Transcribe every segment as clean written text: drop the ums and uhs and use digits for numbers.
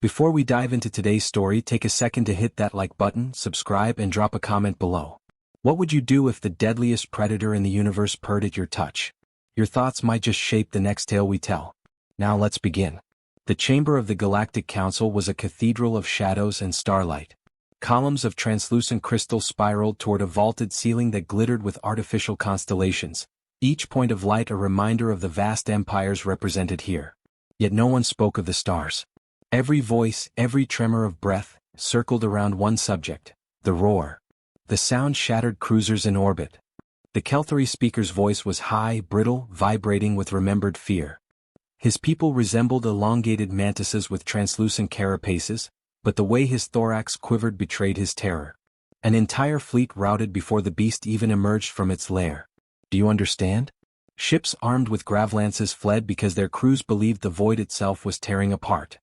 Before we dive into today's story, take a second to hit that like button, subscribe, and drop a comment below. What would you do if the deadliest predator in the universe purred at your touch? Your thoughts might just shape the next tale we tell. Now let's begin. The chamber of the Galactic Council was a cathedral of shadows and starlight. Columns of translucent crystal spiraled toward a vaulted ceiling that glittered with artificial constellations, each point of light a reminder of the vast empires represented here. Yet no one spoke of the stars. Every voice, every tremor of breath, circled around one subject: the roar. The sound shattered cruisers in orbit. The Kelthari speaker's voice was high, brittle, vibrating with remembered fear. His people resembled elongated mantises with translucent carapaces, but the way his thorax quivered betrayed his terror. An entire fleet routed before the beast even emerged from its lair. Do you understand? Ships armed with gravlances fled because their crews believed the void itself was tearing apart.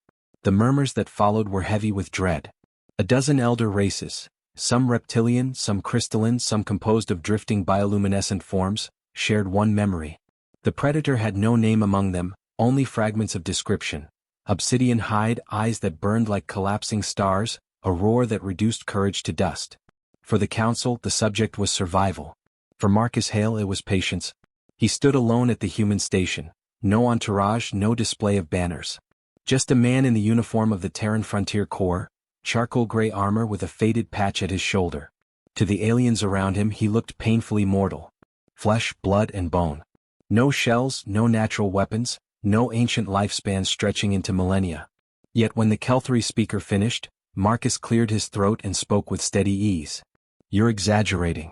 The murmurs that followed were heavy with dread. A dozen elder races, some reptilian, some crystalline, some composed of drifting bioluminescent forms, shared one memory. The predator had no name among them, only fragments of description: obsidian hide, eyes that burned like collapsing stars, a roar that reduced courage to dust. For the council, the subject was survival. For Marcus Hale, it was patience. He stood alone at the human station. No entourage, no display of banners. Just a man in the uniform of the Terran Frontier Corps, charcoal gray armor with a faded patch at his shoulder. To the aliens around him he looked painfully mortal. Flesh, blood, and bone. No shells, no natural weapons, no ancient lifespan stretching into millennia. Yet when the Kelthari speaker finished, Marcus cleared his throat and spoke with steady ease. "You're exaggerating."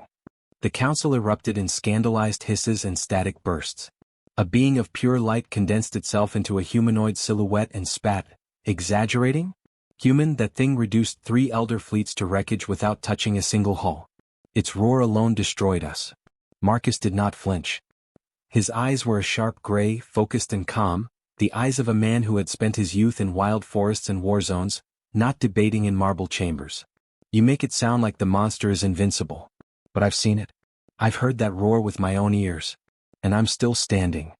The council erupted in scandalized hisses and static bursts. A being of pure light condensed itself into a humanoid silhouette and spat. "Exaggerating? Human, that thing reduced 3 elder fleets to wreckage without touching a single hull. Its roar alone destroyed us." Marcus did not flinch. His eyes were a sharp gray, focused and calm, the eyes of a man who had spent his youth in wild forests and war zones, not debating in marble chambers. "You make it sound like the monster is invincible. But I've seen it. I've heard that roar with my own ears. And I'm still standing."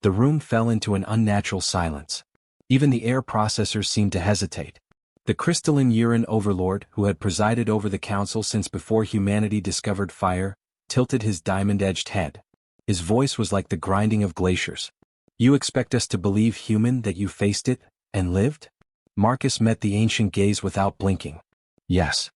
The room fell into an unnatural silence. Even the air processors seemed to hesitate. The crystalline urine overlord, who had presided over the council since before humanity discovered fire, tilted his diamond-edged head. His voice was like the grinding of glaciers. "You expect us to believe, human, that you faced it, and lived?" Marcus met the ancient gaze without blinking. "Yes."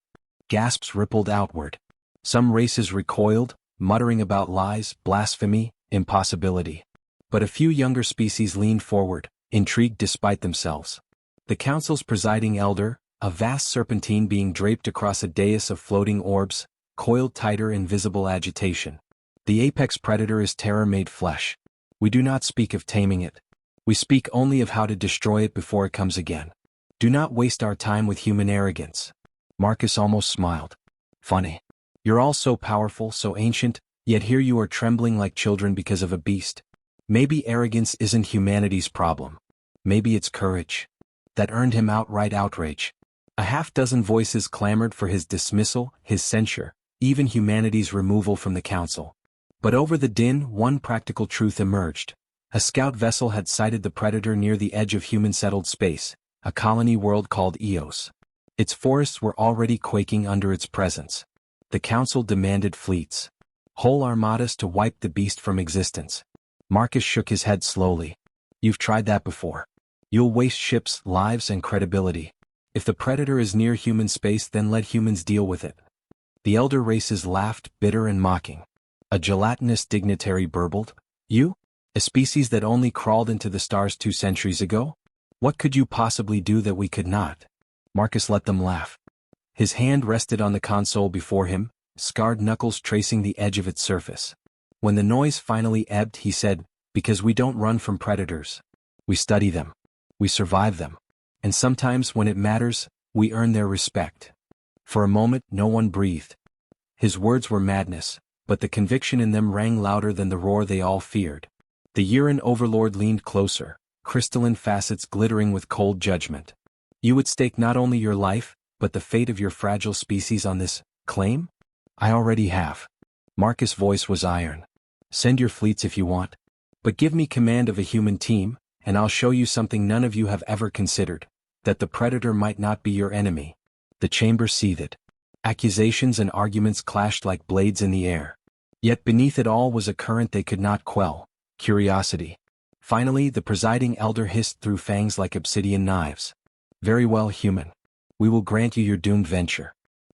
Gasps rippled outward. Some races recoiled, muttering about lies, blasphemy, impossibility. But a few younger species leaned forward, intrigued despite themselves. The council's presiding elder, a vast serpentine being draped across a dais of floating orbs, coiled tighter in visible agitation. "The apex predator is terror made flesh. We do not speak of taming it. We speak only of how to destroy it before it comes again. Do not waste our time with human arrogance." Marcus almost smiled. "Funny. You're all so powerful, so ancient, yet here you are trembling like children because of a beast. Maybe arrogance isn't humanity's problem. Maybe it's courage." That earned him outright outrage. A half-dozen voices clamored for his dismissal, his censure, even humanity's removal from the council. But over the din, one practical truth emerged. A scout vessel had sighted the predator near the edge of human-settled space, a colony world called Eos. Its forests were already quaking under its presence. The council demanded fleets. Whole armadas to wipe the beast from existence. Marcus shook his head slowly. "You've tried that before. You'll waste ships, lives, and credibility. If the predator is near human space, then let humans deal with it." The elder races laughed, bitter and mocking. A gelatinous dignitary burbled. "You? A species that only crawled into the stars 2 centuries ago? What could you possibly do that we could not?" Marcus let them laugh. His hand rested on the console before him, scarred knuckles tracing the edge of its surface. When the noise finally ebbed, he said, "Because we don't run from predators. We study them. We survive them. And sometimes, when it matters, we earn their respect." For a moment, no one breathed. His words were madness, but the conviction in them rang louder than the roar they all feared. The urine overlord leaned closer, crystalline facets glittering with cold judgment. "You would stake not only your life, but the fate of your fragile species on this claim?" "I already have." Marcus' voice was iron. "Send your fleets if you want. But give me command of a human team, and I'll show you something none of you have ever considered. that the predator might not be your enemy. The chamber seethed. Accusations and arguments clashed like blades in the air. Yet beneath it all was a current they could not quell: curiosity. Finally, the presiding elder hissed through fangs like obsidian knives. "Very well, human. We will grant you your doomed venture.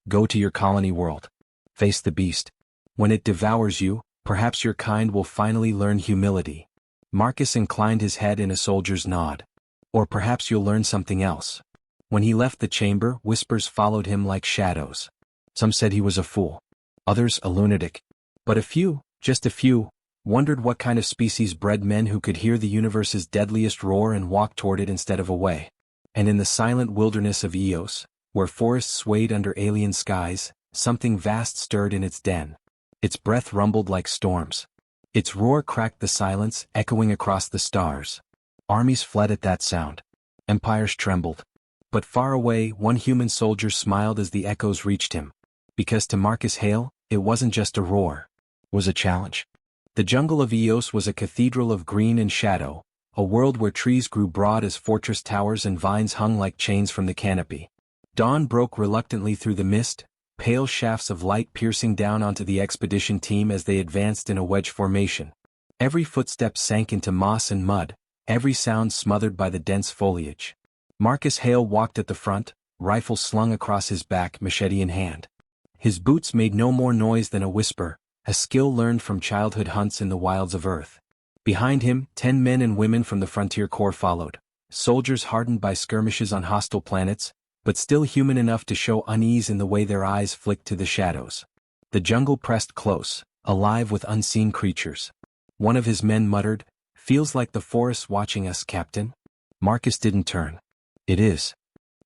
Go to your colony world. Face the beast. When it devours you, perhaps your kind will finally learn humility." Marcus inclined his head in a soldier's nod. "Or perhaps you'll learn something else." When he left the chamber, whispers followed him like shadows. Some said he was a fool. Others a lunatic. But a few, just a few, wondered what kind of species bred men who could hear the universe's deadliest roar and walk toward it instead of away. And in the silent wilderness of Eos, where forests swayed under alien skies, something vast stirred in its den. Its breath rumbled like storms. Its roar cracked the silence, echoing across the stars. Armies fled at that sound. Empires trembled. But far away, one human soldier smiled as the echoes reached him. Because to Marcus Hale, it wasn't just a roar. It was a challenge. The jungle of Eos was a cathedral of green and shadow, a world where trees grew broad as fortress towers and vines hung like chains from the canopy. Dawn broke reluctantly through the mist, pale shafts of light piercing down onto the expedition team as they advanced in a wedge formation. Every footstep sank into moss and mud, every sound smothered by the dense foliage. Marcus Hale walked at the front, rifle slung across his back, machete in hand. His boots made no more noise than a whisper, a skill learned from childhood hunts in the wilds of Earth. Behind him, 10 men and women from the Frontier Corps followed, soldiers hardened by skirmishes on hostile planets, but still human enough to show unease in the way their eyes flicked to the shadows. The jungle pressed close, alive with unseen creatures. One of his men muttered, "Feels like the forest watching us, Captain." Marcus didn't turn. "It is."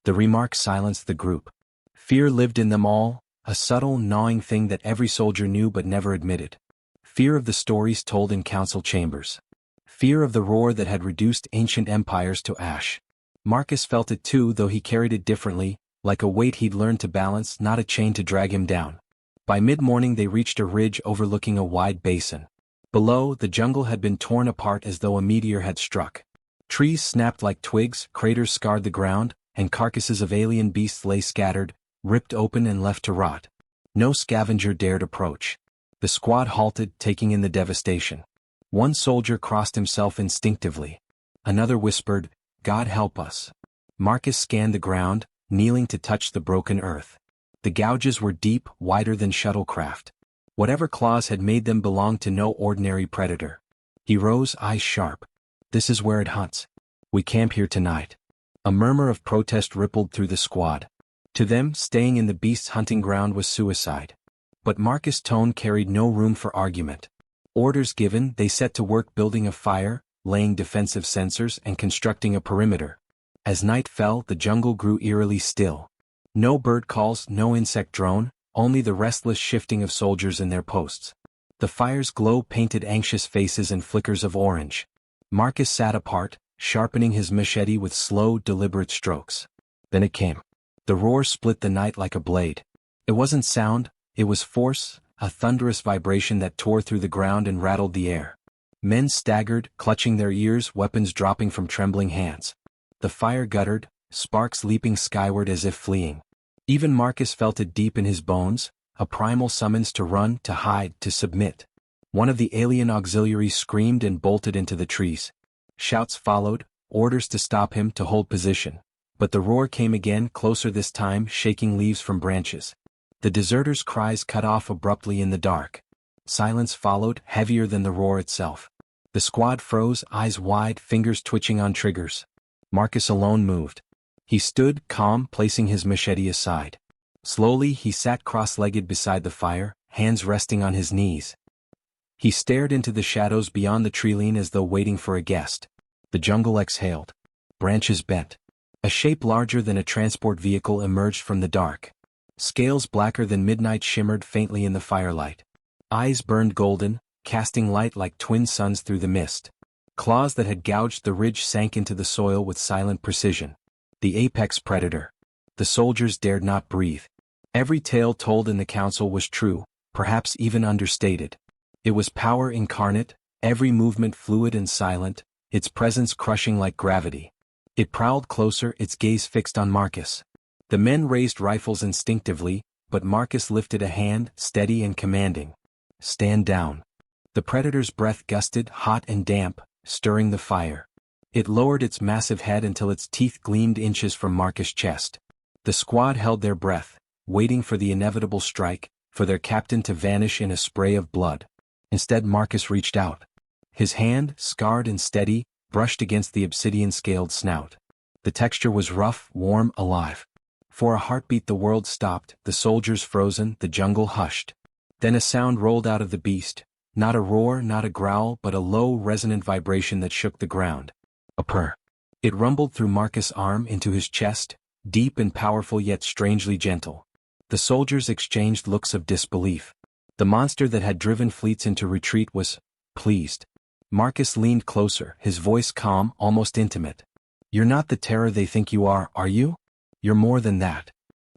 The remark silenced the group. Fear lived in them all, a subtle, gnawing thing that every soldier knew but never admitted. Fear of the stories told in council chambers. Fear of the roar that had reduced ancient empires to ash. Marcus felt it too, though he carried it differently, like a weight he'd learned to balance, not a chain to drag him down. By mid-morning they reached a ridge overlooking a wide basin. Below, the jungle had been torn apart as though a meteor had struck. Trees snapped like twigs, craters scarred the ground, and carcasses of alien beasts lay scattered, ripped open and left to rot. No scavenger dared approach. The squad halted, taking in the devastation. One soldier crossed himself instinctively. Another whispered, "God help us." Marcus scanned the ground, kneeling to touch the broken earth. The gouges were deep, wider than shuttlecraft. Whatever claws had made them belonged to no ordinary predator. He rose, eyes sharp. "This is where it hunts. We camp here tonight." A murmur of protest rippled through the squad. To them, staying in the beast's hunting ground was suicide. But Marcus' tone carried no room for argument. Orders given, they set to work building a fire, laying defensive sensors, and constructing a perimeter. As night fell, the jungle grew eerily still. No bird calls, no insect drone, only the restless shifting of soldiers in their posts. The fire's glow painted anxious faces and flickers of orange. Marcus sat apart, sharpening his machete with slow, deliberate strokes. Then it came. The roar split the night like a blade. It wasn't sound, it was force, a thunderous vibration that tore through the ground and rattled the air. Men staggered, clutching their ears, weapons dropping from trembling hands. The fire guttered, sparks leaping skyward as if fleeing. Even Marcus felt it deep in his bones, a primal summons to run, to hide, to submit. One of the alien auxiliaries screamed and bolted into the trees. Shouts followed, orders to stop him, to hold position. But the roar came again, closer this time, shaking leaves from branches. The deserters' cries cut off abruptly in the dark. Silence followed, heavier than the roar itself. The squad froze, eyes wide, fingers twitching on triggers. Marcus alone moved. He stood, calm, placing his machete aside. Slowly, he sat cross-legged beside the fire, hands resting on his knees. He stared into the shadows beyond the treeline as though waiting for a guest. The jungle exhaled. Branches bent. A shape larger than a transport vehicle emerged from the dark. Scales blacker than midnight shimmered faintly in the firelight. Eyes burned golden, casting light like twin suns through the mist. Claws that had gouged the ridge sank into the soil with silent precision. The apex predator. The soldiers dared not breathe. Every tale told in the council was true, perhaps even understated. It was power incarnate, every movement fluid and silent, its presence crushing like gravity. It prowled closer, its gaze fixed on Marcus. The men raised rifles instinctively, but Marcus lifted a hand, steady and commanding. "Stand down." The predator's breath gusted, hot and damp, stirring the fire. It lowered its massive head until its teeth gleamed inches from Marcus' chest. The squad held their breath, waiting for the inevitable strike, for their captain to vanish in a spray of blood. Instead, Marcus reached out. His hand, scarred and steady, brushed against the obsidian-scaled snout. The texture was rough, warm, alive. For a heartbeat the world stopped, the soldiers frozen, the jungle hushed. Then a sound rolled out of the beast, not a roar, not a growl, but a low, resonant vibration that shook the ground. A purr. It rumbled through Marcus' arm into his chest, deep and powerful yet strangely gentle. The soldiers exchanged looks of disbelief. The monster that had driven fleets into retreat was pleased. Marcus leaned closer, his voice calm, almost intimate. "You're not the terror they think you are you? You're more than that."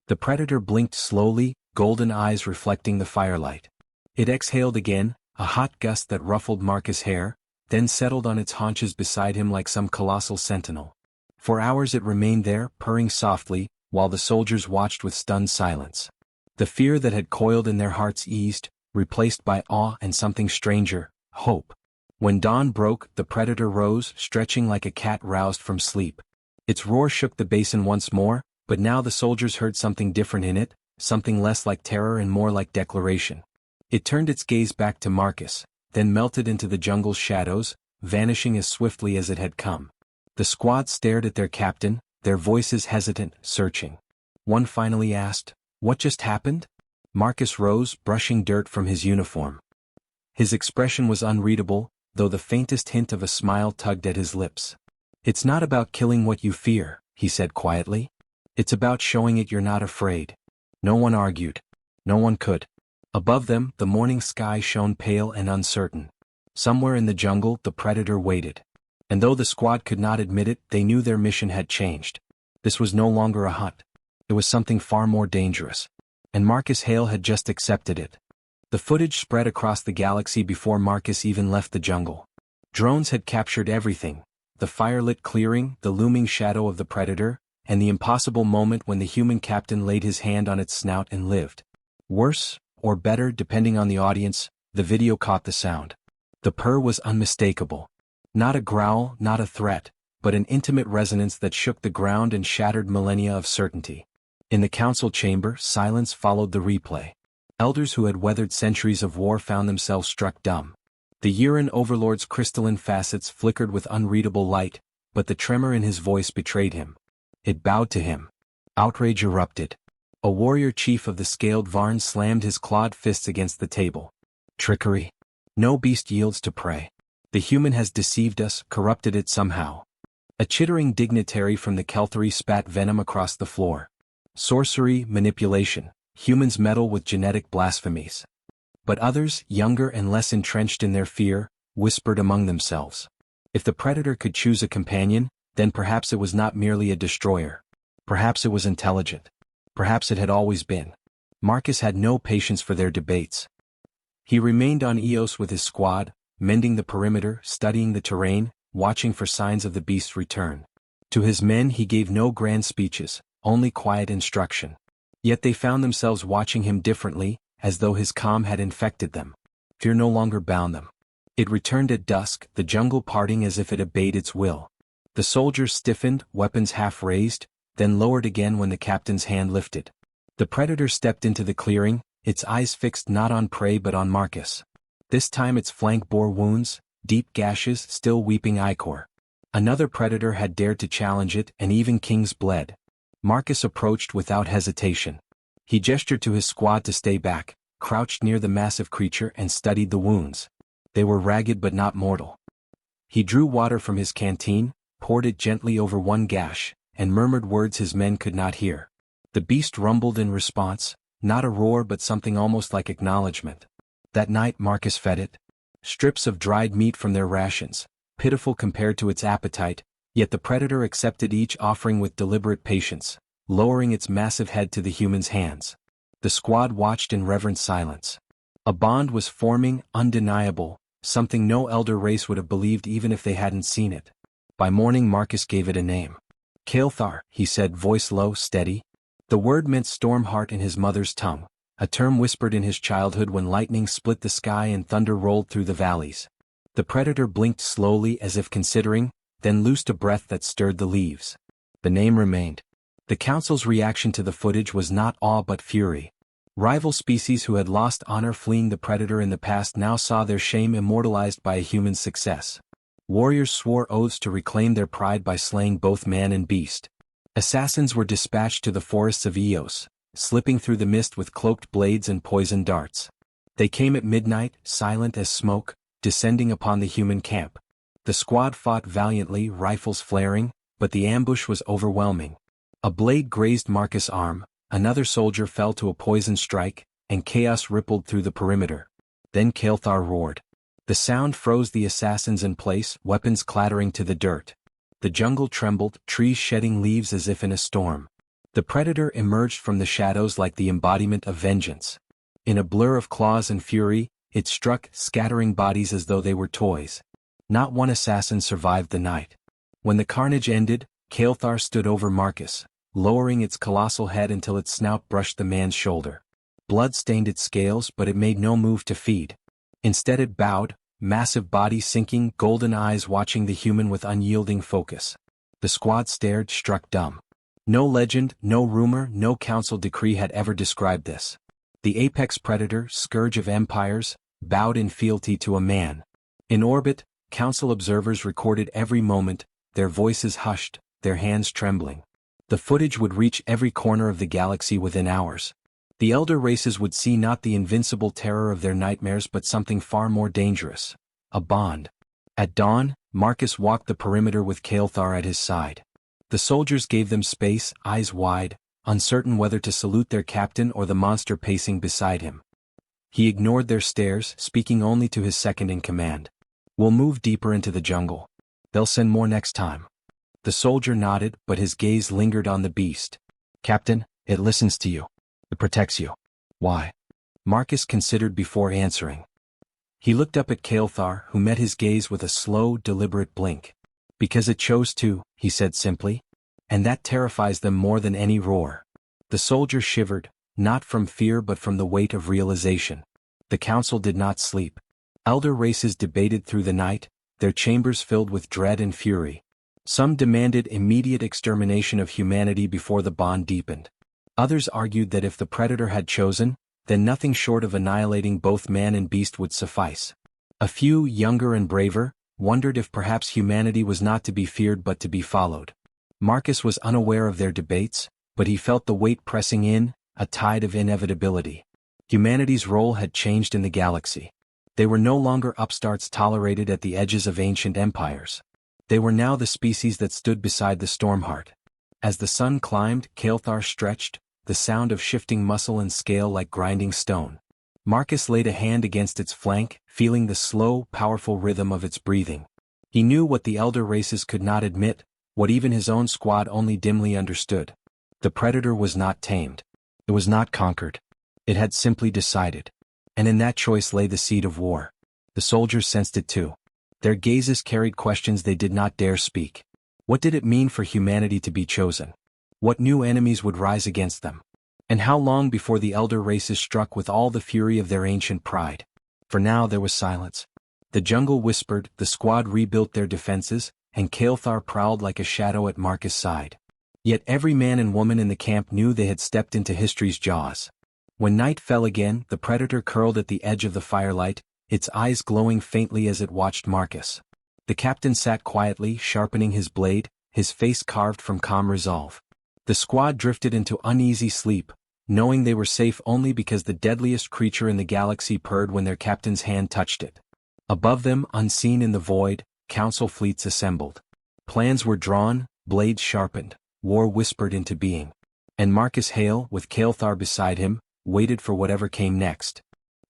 The predator blinked slowly, golden eyes reflecting the firelight. It exhaled again, a hot gust that ruffled Marcus' hair, then settled on its haunches beside him like some colossal sentinel. For hours it remained there, purring softly, while the soldiers watched with stunned silence. The fear that had coiled in their hearts eased, replaced by awe and something stranger, hope. When dawn broke, the predator rose, stretching like a cat roused from sleep. Its roar shook the basin once more, but now the soldiers heard something different in it, something less like terror and more like declaration. It turned its gaze back to Marcus, then melted into the jungle's shadows, vanishing as swiftly as it had come. The squad stared at their captain, their voices hesitant, searching. One finally asked, "What just happened?" Marcus rose, brushing dirt from his uniform. His expression was unreadable, though the faintest hint of a smile tugged at his lips. "It's not about killing what you fear," he said quietly. "It's about showing it you're not afraid." No one argued. No one could. Above them, the morning sky shone pale and uncertain. Somewhere in the jungle, the predator waited. And though the squad could not admit it, they knew their mission had changed. This was no longer a hunt. It was something far more dangerous. And Marcus Hale had just accepted it. The footage spread across the galaxy before Marcus even left the jungle. Drones had captured everything: the firelit clearing, the looming shadow of the predator, and the impossible moment when the human captain laid his hand on its snout and lived. Worse, or better depending on the audience, the video caught the sound. The purr was unmistakable. Not a growl, not a threat, but an intimate resonance that shook the ground and shattered millennia of certainty. In the council chamber, silence followed the replay. Elders who had weathered centuries of war found themselves struck dumb. The Uran overlord's crystalline facets flickered with unreadable light, but the tremor in his voice betrayed him. It bowed to him. Outrage erupted. A warrior chief of the scaled Varn slammed his clawed fists against the table. "Trickery. No beast yields to prey. The human has deceived us, corrupted it somehow." A chittering dignitary from the Kelthari spat venom across the floor. "Sorcery, manipulation. Humans meddle with genetic blasphemies." But others, younger and less entrenched in their fear, whispered among themselves. If the predator could choose a companion, then perhaps it was not merely a destroyer. Perhaps it was intelligent. Perhaps it had always been. Marcus had no patience for their debates. He remained on Eos with his squad, mending the perimeter, studying the terrain, watching for signs of the beast's return. To his men he gave no grand speeches, only quiet instruction. Yet they found themselves watching him differently, as though his calm had infected them. Fear no longer bound them. It returned at dusk, the jungle parting as if it obeyed its will. The soldiers stiffened, weapons half raised, then lowered again when the captain's hand lifted. The predator stepped into the clearing, its eyes fixed not on prey but on Marcus. This time its flank bore wounds, deep gashes, still weeping ichor. Another predator had dared to challenge it, and even kings bled. Marcus approached without hesitation. He gestured to his squad to stay back, crouched near the massive creature and studied the wounds. They were ragged but not mortal. He drew water from his canteen, poured it gently over one gash, and murmured words his men could not hear. The beast rumbled in response, not a roar but something almost like acknowledgement. That night Marcus fed it. Strips of dried meat from their rations, pitiful compared to its appetite, yet the predator accepted each offering with deliberate patience, lowering its massive head to the human's hands. The squad watched in reverent silence. A bond was forming, undeniable, something no elder race would have believed even if they hadn't seen it. By morning Marcus gave it a name. Kael'thar, he said, voice low, steady. The word meant storm heart in his mother's tongue, a term whispered in his childhood when lightning split the sky and thunder rolled through the valleys. The predator blinked slowly as if considering, then loosed a breath that stirred the leaves. The name remained. The council's reaction to the footage was not awe but fury. Rival species who had lost honor fleeing the predator in the past now saw their shame immortalized by a human's success. Warriors swore oaths to reclaim their pride by slaying both man and beast. Assassins were dispatched to the forests of Eos, slipping through the mist with cloaked blades and poisoned darts. They came at midnight, silent as smoke, descending upon the human camp. The squad fought valiantly, rifles flaring, but the ambush was overwhelming. A blade grazed Marcus' arm, another soldier fell to a poison strike, and chaos rippled through the perimeter. Then Kael'thar roared. The sound froze the assassins in place, weapons clattering to the dirt. The jungle trembled, trees shedding leaves as if in a storm. The predator emerged from the shadows like the embodiment of vengeance. In a blur of claws and fury, it struck, scattering bodies as though they were toys. Not one assassin survived the night. When the carnage ended, Kael'thar stood over Marcus, lowering its colossal head until its snout brushed the man's shoulder. Blood stained its scales, but it made no move to feed. Instead it bowed, massive body sinking, golden eyes watching the human with unyielding focus. The squad stared, struck dumb. No legend, no rumor, no council decree had ever described this. The apex predator, scourge of empires, bowed in fealty to a man. In orbit, council observers recorded every moment, their voices hushed, their hands trembling. The footage would reach every corner of the galaxy within hours. The elder races would see not the invincible terror of their nightmares but something far more dangerous. A bond. At dawn, Marcus walked the perimeter with Kael'thar at his side. The soldiers gave them space, eyes wide, uncertain whether to salute their captain or the monster pacing beside him. He ignored their stares, speaking only to his second in command. "We'll move deeper into the jungle. They'll send more next time." The soldier nodded, but his gaze lingered on the beast. "Captain, it listens to you. It protects you. Why?" Marcus considered before answering. He looked up at Kael'thar, who met his gaze with a slow, deliberate blink. "Because it chose to," he said simply. "And that terrifies them more than any roar." The soldier shivered, not from fear but from the weight of realization. The council did not sleep. Elder races debated through the night, their chambers filled with dread and fury. Some demanded immediate extermination of humanity before the bond deepened. Others argued that if the predator had chosen, then nothing short of annihilating both man and beast would suffice. A few, younger and braver, wondered if perhaps humanity was not to be feared but to be followed. Marcus was unaware of their debates, but he felt the weight pressing in, a tide of inevitability. Humanity's role had changed in the galaxy. They were no longer upstarts tolerated at the edges of ancient empires. They were now the species that stood beside the Stormheart. As the sun climbed, Kael'thar stretched, the sound of shifting muscle and scale like grinding stone. Marcus laid a hand against its flank, feeling the slow, powerful rhythm of its breathing. He knew what the elder races could not admit, what even his own squad only dimly understood. The predator was not tamed. It was not conquered. It had simply decided. And in that choice lay the seed of war. The soldiers sensed it too. Their gazes carried questions they did not dare speak. What did it mean for humanity to be chosen? What new enemies would rise against them? And how long before the elder races struck with all the fury of their ancient pride? For now there was silence. The jungle whispered, the squad rebuilt their defenses, and Kael'thar prowled like a shadow at Marcus' side. Yet every man and woman in the camp knew they had stepped into history's jaws. When night fell again, the predator curled at the edge of the firelight, its eyes glowing faintly as it watched Marcus. The captain sat quietly, sharpening his blade, his face carved from calm resolve. The squad drifted into uneasy sleep, knowing they were safe only because the deadliest creature in the galaxy purred when their captain's hand touched it. Above them, unseen in the void, council fleets assembled. Plans were drawn, blades sharpened, war whispered into being. And Marcus Hale, with Kael'thar beside him, waited for whatever came next.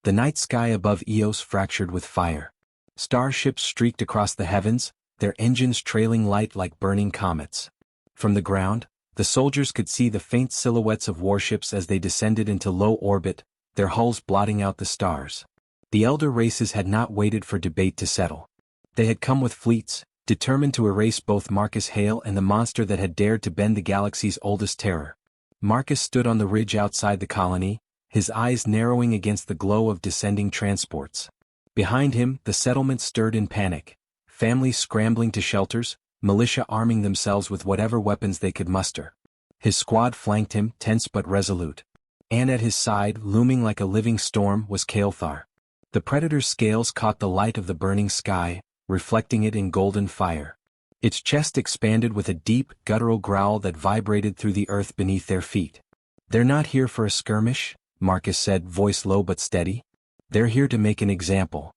The night sky above Eos fractured with fire. Starships streaked across the heavens, their engines trailing light like burning comets. From the ground, the soldiers could see the faint silhouettes of warships as they descended into low orbit, their hulls blotting out the stars. The elder races had not waited for debate to settle. They had come with fleets, determined to erase both Marcus Hale and the monster that had dared to bend the galaxy's oldest terror. Marcus stood on the ridge outside the colony, his eyes narrowing against the glow of descending transports. Behind him, the settlement stirred in panic, families scrambling to shelters, militia arming themselves with whatever weapons they could muster. His squad flanked him, tense but resolute. And at his side, looming like a living storm, was Kael'thar. The Predator's scales caught the light of the burning sky, reflecting it in golden fire. Its chest expanded with a deep, guttural growl that vibrated through the earth beneath their feet. "They're not here for a skirmish," Marcus said, voice low but steady. "They're here to make an example."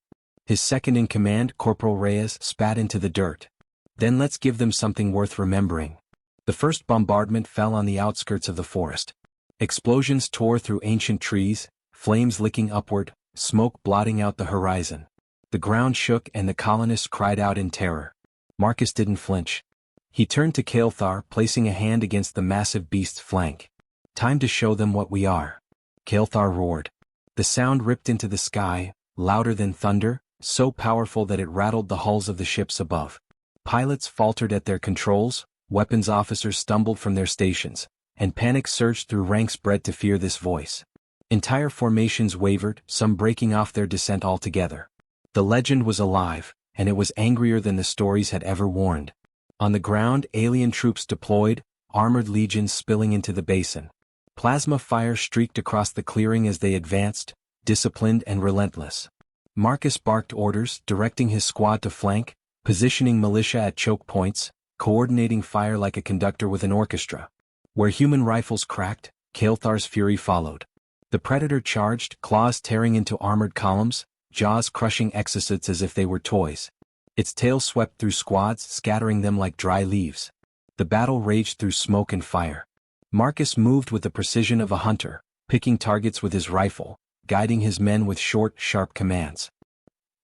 His second-in-command, Corporal Reyes, spat into the dirt. "Then let's give them something worth remembering." The first bombardment fell on the outskirts of the forest. Explosions tore through ancient trees, flames licking upward, smoke blotting out the horizon. The ground shook and the colonists cried out in terror. Marcus didn't flinch. He turned to Kael'thar, placing a hand against the massive beast's flank. "Time to show them what we are." Kael'thar roared. The sound ripped into the sky, louder than thunder, so powerful that it rattled the hulls of the ships above. Pilots faltered at their controls, weapons officers stumbled from their stations, and panic surged through ranks bred to fear this voice. Entire formations wavered, some breaking off their descent altogether. The legend was alive, and it was angrier than the stories had ever warned. On the ground, alien troops deployed, armored legions spilling into the basin. Plasma fire streaked across the clearing as they advanced, disciplined and relentless. Marcus barked orders, directing his squad to flank, positioning militia at choke points, coordinating fire like a conductor with an orchestra. Where human rifles cracked, Kael'thar's fury followed. The Predator charged, claws tearing into armored columns, jaws crushing exosuits as if they were toys. Its tail swept through squads, scattering them like dry leaves. The battle raged through smoke and fire. Marcus moved with the precision of a hunter, picking targets with his rifle, guiding his men with short, sharp commands.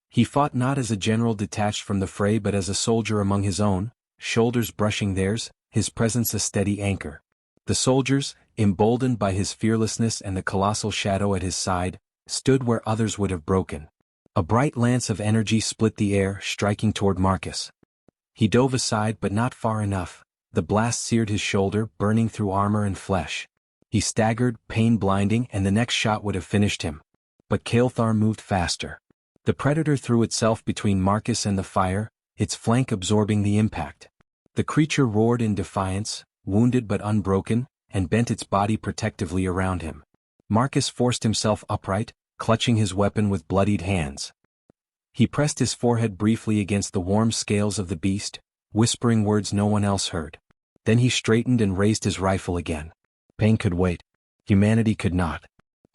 He fought not as a general detached from the fray but as a soldier among his own, shoulders brushing theirs, his presence a steady anchor. The soldiers, emboldened by his fearlessness and the colossal shadow at his side, stood where others would have broken. A bright lance of energy split the air, striking toward Marcus. He dove aside but not far enough. The blast seared his shoulder, burning through armor and flesh. He staggered, pain blinding, and the next shot would have finished him. But Kael'thar moved faster. The Predator threw itself between Marcus and the fire, its flank absorbing the impact. The creature roared in defiance, wounded but unbroken, and bent its body protectively around him. Marcus forced himself upright, clutching his weapon with bloodied hands. He pressed his forehead briefly against the warm scales of the beast, whispering words no one else heard. Then he straightened and raised his rifle again. Pain could wait. Humanity could not.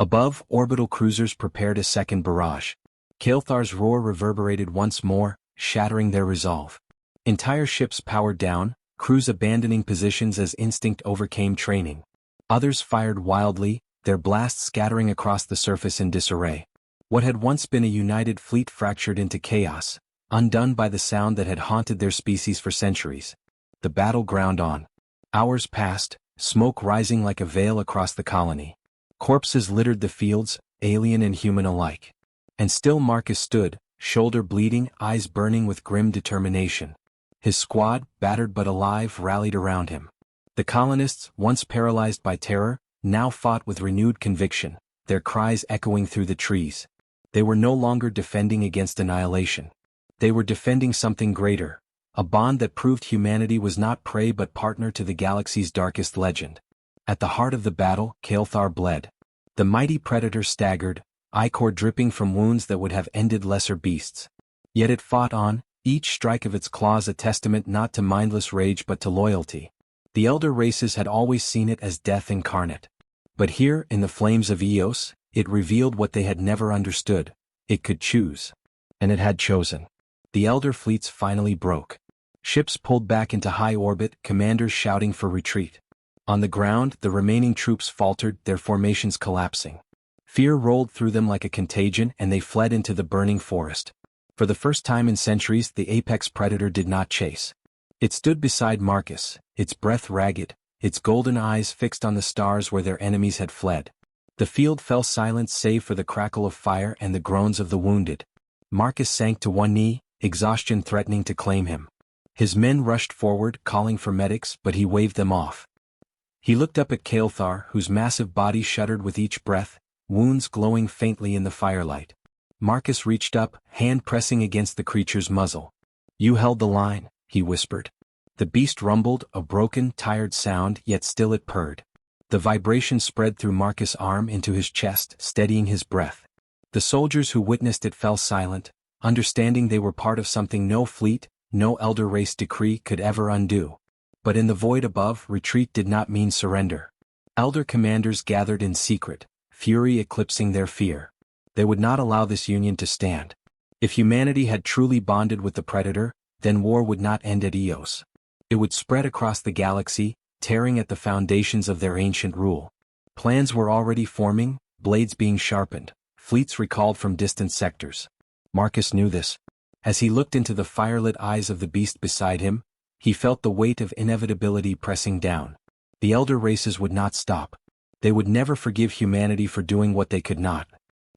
Above, orbital cruisers prepared a second barrage. Kael'thar's roar reverberated once more, shattering their resolve. Entire ships powered down, crews abandoning positions as instinct overcame training. Others fired wildly, their blasts scattering across the surface in disarray. What had once been a united fleet fractured into chaos, undone by the sound that had haunted their species for centuries. The battle ground on. Hours passed, smoke rising like a veil across the colony. Corpses littered the fields, alien and human alike. And still Marcus stood, shoulder bleeding, eyes burning with grim determination. His squad, battered but alive, rallied around him. The colonists, once paralyzed by terror, now fought with renewed conviction, their cries echoing through the trees. They were no longer defending against annihilation. They were defending something greater, a bond that proved humanity was not prey but partner to the galaxy's darkest legend. At the heart of the battle, Kael'thar bled. The mighty Predator staggered, ichor dripping from wounds that would have ended lesser beasts. Yet it fought on, each strike of its claws a testament not to mindless rage but to loyalty. The elder races had always seen it as death incarnate. But here, in the flames of Eos, it revealed what they had never understood. It could choose. And it had chosen. The elder fleets finally broke. Ships pulled back into high orbit, commanders shouting for retreat. On the ground, the remaining troops faltered, their formations collapsing. Fear rolled through them like a contagion and they fled into the burning forest. For the first time in centuries, the apex predator did not chase. It stood beside Marcus, its breath ragged, its golden eyes fixed on the stars where their enemies had fled. The field fell silent save for the crackle of fire and the groans of the wounded. Marcus sank to one knee, exhaustion threatening to claim him. His men rushed forward, calling for medics, but he waved them off. He looked up at Kael'thar, whose massive body shuddered with each breath, wounds glowing faintly in the firelight. Marcus reached up, hand pressing against the creature's muzzle. "You held the line," he whispered. The beast rumbled, a broken, tired sound, yet still it purred. The vibration spread through Marcus' arm into his chest, steadying his breath. The soldiers who witnessed it fell silent, understanding they were part of something no fleet, no elder race decree could ever undo. But in the void above, retreat did not mean surrender. Elder commanders gathered in secret, fury eclipsing their fear. They would not allow this union to stand. If humanity had truly bonded with the Predator, then war would not end at Eos. It would spread across the galaxy, tearing at the foundations of their ancient rule. Plans were already forming, blades being sharpened, fleets recalled from distant sectors. Marcus knew this. As he looked into the firelit eyes of the beast beside him, he felt the weight of inevitability pressing down. The elder races would not stop. They would never forgive humanity for doing what they could not.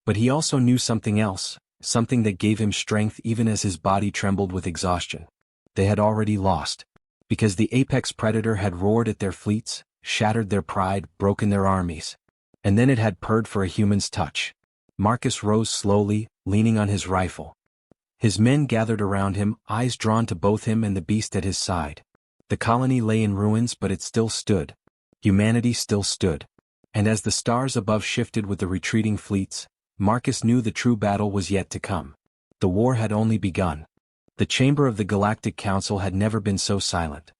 But he also knew something else, something that gave him strength even as his body trembled with exhaustion. They had already lost. Because the apex predator had roared at their fleets, shattered their pride, broken their armies. And then it had purred for a human's touch. Marcus rose slowly, leaning on his rifle. His men gathered around him, eyes drawn to both him and the beast at his side. The colony lay in ruins, but it still stood. Humanity still stood. And as the stars above shifted with the retreating fleets, Marcus knew the true battle was yet to come. The war had only begun. The chamber of the Galactic Council had never been so silent.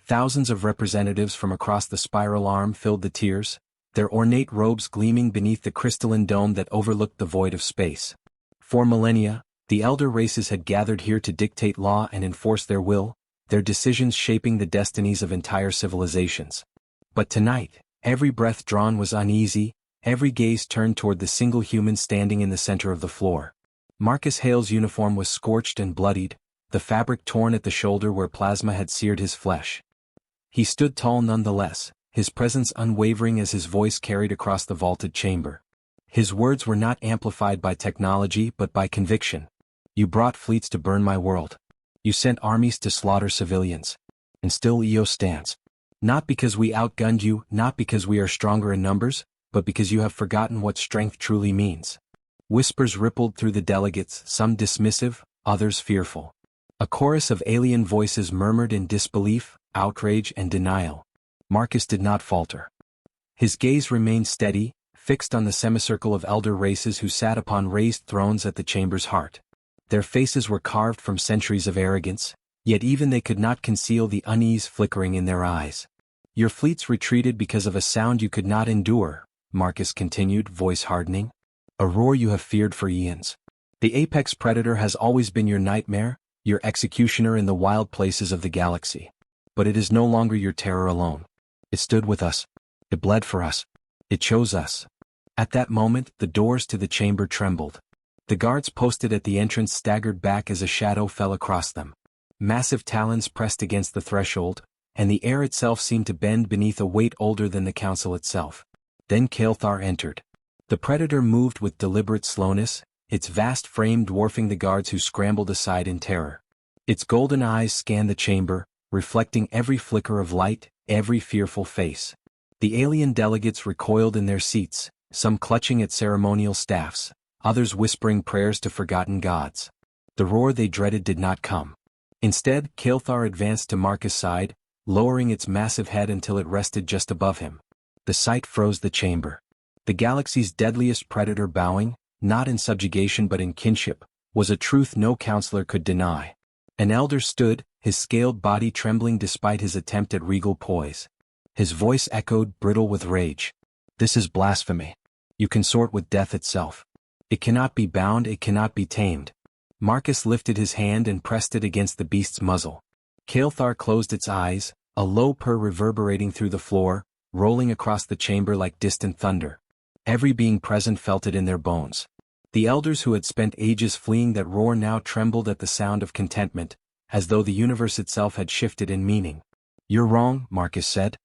Thousands of representatives from across the spiral arm filled the tiers, their ornate robes gleaming beneath the crystalline dome that overlooked the void of space. For millennia, the elder races had gathered here to dictate law and enforce their will, their decisions shaping the destinies of entire civilizations. But tonight, every breath drawn was uneasy, every gaze turned toward the single human standing in the center of the floor. Marcus Hale's uniform was scorched and bloodied, the fabric torn at the shoulder where plasma had seared his flesh. He stood tall nonetheless, his presence unwavering as his voice carried across the vaulted chamber. His words were not amplified by technology but by conviction. "You brought fleets to burn my world. You sent armies to slaughter civilians. And still Eos stands. Not because we outgunned you, not because we are stronger in numbers, but because you have forgotten what strength truly means." Whispers rippled through the delegates, some dismissive, others fearful. A chorus of alien voices murmured in disbelief, outrage and denial. Marcus did not falter. His gaze remained steady, fixed on the semicircle of elder races who sat upon raised thrones at the chamber's heart. Their faces were carved from centuries of arrogance, yet even they could not conceal the unease flickering in their eyes. "Your fleets retreated because of a sound you could not endure," Marcus continued, voice hardening. "A roar you have feared for eons. The apex predator has always been your nightmare, your executioner in the wild places of the galaxy. But it is no longer your terror alone. It stood with us. It bled for us. It chose us." At that moment, the doors to the chamber trembled. The guards posted at the entrance staggered back as a shadow fell across them. Massive talons pressed against the threshold, and the air itself seemed to bend beneath a weight older than the council itself. Then Kael'thar entered. The predator moved with deliberate slowness, its vast frame dwarfing the guards who scrambled aside in terror. Its golden eyes scanned the chamber, reflecting every flicker of light, every fearful face. The alien delegates recoiled in their seats, some clutching at ceremonial staffs, others whispering prayers to forgotten gods. The roar they dreaded did not come. Instead, Kael'thar advanced to Marcus' side, lowering its massive head until it rested just above him. The sight froze the chamber. The galaxy's deadliest predator bowing, not in subjugation but in kinship, was a truth no counselor could deny. An elder stood, his scaled body trembling despite his attempt at regal poise. His voice echoed, brittle with rage. "This is blasphemy. You consort with death itself. It cannot be bound, it cannot be tamed." Marcus lifted his hand and pressed it against the beast's muzzle. Kael'thar closed its eyes, a low purr reverberating through the floor, rolling across the chamber like distant thunder. Every being present felt it in their bones. The elders who had spent ages fleeing that roar now trembled at the sound of contentment, as though the universe itself had shifted in meaning. "You're wrong," Marcus said.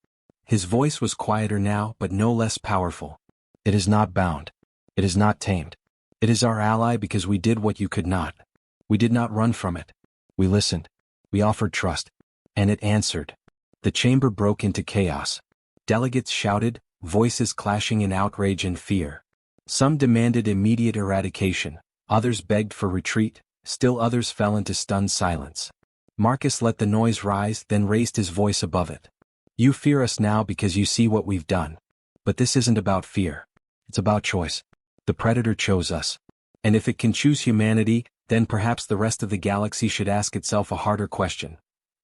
His voice was quieter now but no less powerful. "It is not bound. It is not tamed. It is our ally because we did what you could not. We did not run from it. We listened. We offered trust. And it answered. The chamber broke into chaos. Delegates shouted, voices clashing in outrage and fear. Some demanded immediate eradication, others begged for retreat, still others fell into stunned silence. Marcus let the noise rise, then raised his voice above it. You fear us now because you see what we've done. But this isn't about fear. It's about choice. The Predator chose us. And if it can choose humanity, then perhaps the rest of the galaxy should ask itself a harder question.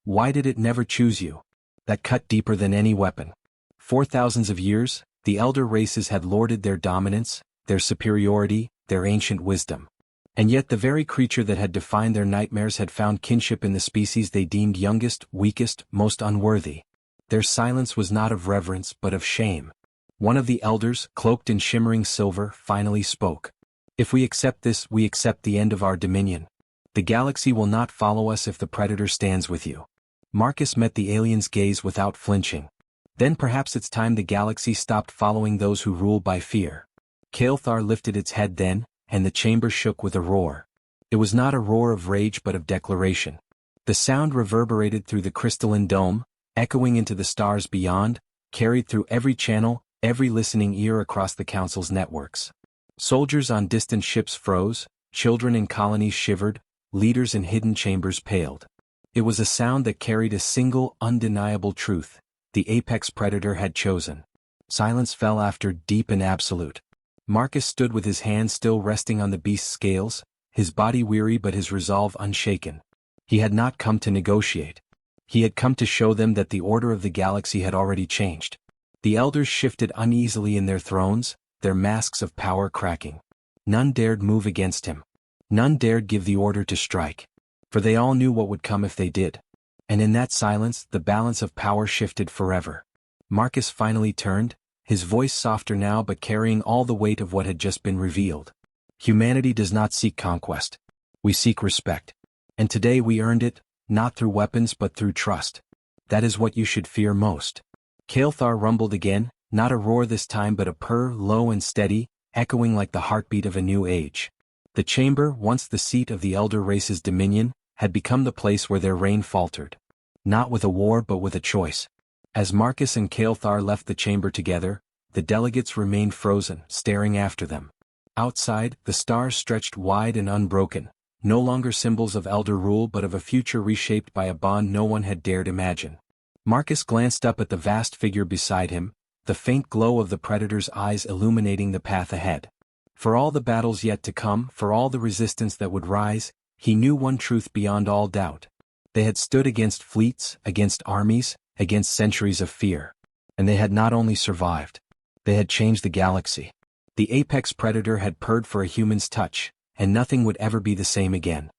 Why did it never choose you? That cut deeper than any weapon. For thousands of years, the elder races had lorded their dominance, their superiority, their ancient wisdom. And yet the very creature that had defined their nightmares had found kinship in the species they deemed youngest, weakest, most unworthy. Their silence was not of reverence but of shame. One of the elders, cloaked in shimmering silver, finally spoke. If we accept this, we accept the end of our dominion. The galaxy will not follow us if the Predator stands with you. Marcus met the alien's gaze without flinching. Then perhaps it's time the galaxy stopped following those who rule by fear. Kael'thar lifted its head then, and the chamber shook with a roar. It was not a roar of rage but of declaration. The sound reverberated through the crystalline dome, echoing into the stars beyond, carried through every channel, every listening ear across the Council's networks. Soldiers on distant ships froze, children in colonies shivered, leaders in hidden chambers paled. It was a sound that carried a single, undeniable truth. The apex predator had chosen. Silence fell after, deep and absolute. Marcus stood with his hand still resting on the beast's scales, his body weary but his resolve unshaken. He had not come to negotiate. He had come to show them that the order of the galaxy had already changed. The elders shifted uneasily in their thrones, their masks of power cracking. None dared move against him. None dared give the order to strike. For they all knew what would come if they did. And in that silence, the balance of power shifted forever. Marcus finally turned, his voice softer now but carrying all the weight of what had just been revealed. Humanity does not seek conquest. We seek respect. And today we earned it, not through weapons but through trust. That is what you should fear most. Kael'thar rumbled again, not a roar this time but a purr, low and steady, echoing like the heartbeat of a new age. The chamber, once the seat of the elder race's dominion, had become the place where their reign faltered. Not with a war but with a choice. As Marcus and Kael'thar left the chamber together, the delegates remained frozen, staring after them. Outside, the stars stretched wide and unbroken, no longer symbols of elder rule but of a future reshaped by a bond no one had dared imagine. Marcus glanced up at the vast figure beside him, the faint glow of the Predator's eyes illuminating the path ahead. For all the battles yet to come, for all the resistance that would rise, he knew one truth beyond all doubt. They had stood against fleets, against armies, against centuries of fear. And they had not only survived. They had changed the galaxy. The apex predator had purred for a human's touch, and nothing would ever be the same again.